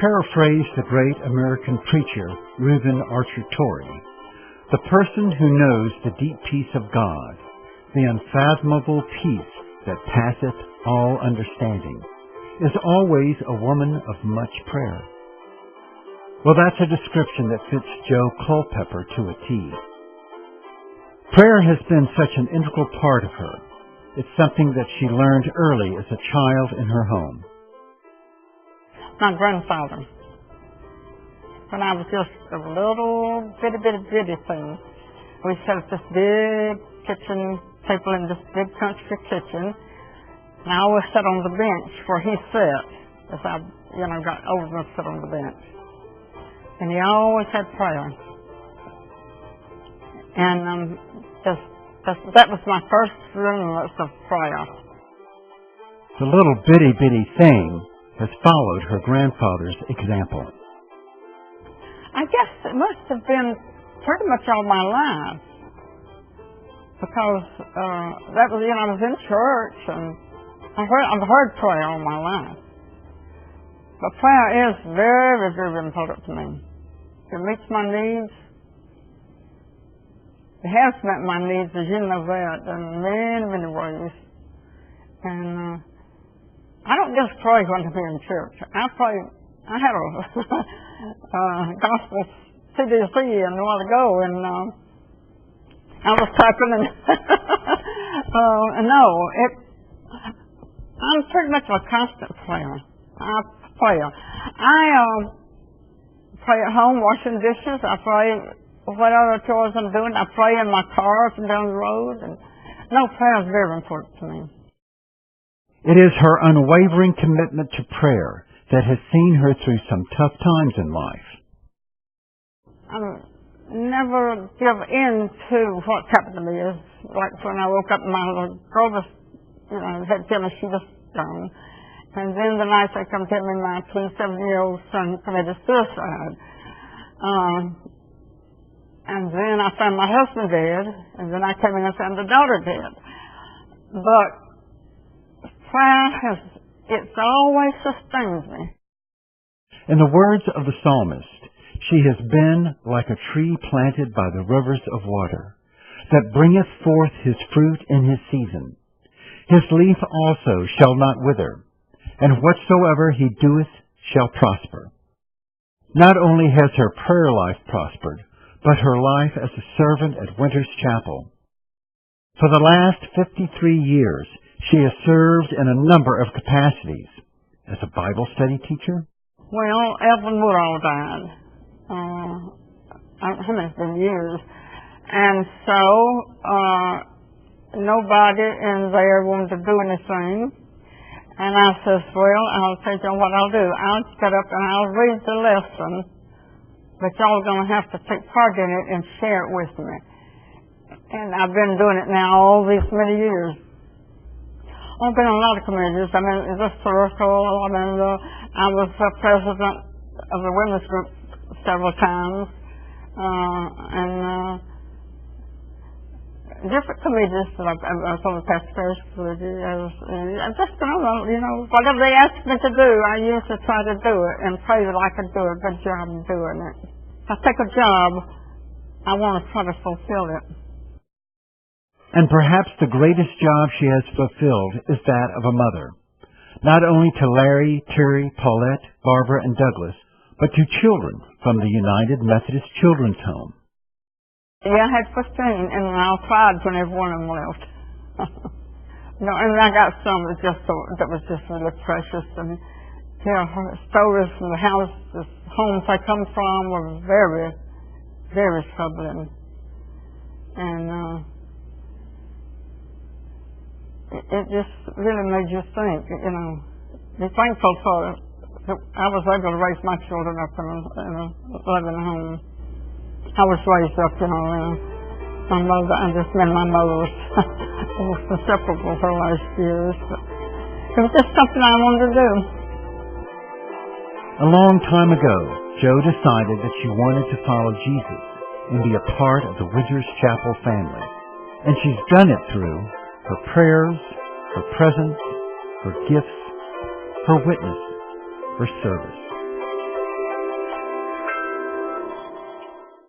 paraphrase the great American preacher Reuben Archer Torrey, the person who knows the deep peace of God, the unfathomable peace that passeth all understanding, is always a woman of much prayer. Well, that's a description that fits Jo Culpepper to a T. Prayer has been such an integral part of her. It's something that she learned early as a child in her home. My grandfather, when I was just a little bitty thing, we set up this big kitchen table in this big country kitchen, and I always sat on the bench where he sat, as I, got old enough to sit on the bench. And he always had prayer. And that was my first remembrance of prayer. The little bitty thing has followed her grandfather's example. I guess it must have been pretty much all my life, because that was, I was in church and I've heard prayer all my life. But prayer is very, very important to me. It meets my needs. It has met my needs, as you know that, in many ways. And I don't just pray when I'm in church. I pray. I had a gospel CDC a while ago, and I was typing and I'm pretty much a constant prayer. I pray at home, washing dishes. I pray whatever chores I'm doing. I pray in my car up and down the road. And prayer is very important to me. It is her unwavering commitment to prayer that has seen her through some tough times in life. I never give in to what's happened to me. It's like when I woke up, my little girl was, had tell me she was gone. And then the night they come tell me my 27-year-old son committed suicide. And then I found my husband dead, and then I came in and found the daughter dead. But prayer it's always sustains me. In the words of the psalmist, she has been like a tree planted by the rivers of water, that bringeth forth his fruit in his season. His leaf also shall not wither, and whatsoever he doeth shall prosper. Not only has her prayer life prospered, but her life as a servant at Winter's Chapel. For the last 53 years, she has served in a number of capacities. As a Bible study teacher? Well, Evelyn Woodall died. I don't know how many it's been years. And so, nobody in there wanted to do anything. And I says, well, I'll tell you what I'll do. I'll get up and I'll read the lesson, but y'all are going to have to take part in it and share it with me. And I've been doing it now all these many years. I've been in a lot of committees. I mean, the circle. I was president of the women's group several times, and different committees that I was on the past parish committee. I just don't know, whatever they asked me to do, I usually try to do it and pray that I could do a good job of doing it. If I take a job, I want to try to fulfill it. And perhaps the greatest job she has fulfilled is that of a mother, not only to Larry, Terry, Paulette, Barbara, and Douglas, but to children from the United Methodist Children's Home. Yeah, I had 15, and I cried when every one of them left. And I got some that was just really precious. And stories from the homes I come from were very, very troubling. And it just really made you think, be thankful for that I was able to raise my children up in a loving home. I was raised up, my mother, I just met my mother was almost inseparable her last years. But it was just something I wanted to do. A long time ago, Jo decided that she wanted to follow Jesus and be a part of the Winters Chapel family. And she's done it through her prayers, her presence, her gifts, her witness, her service.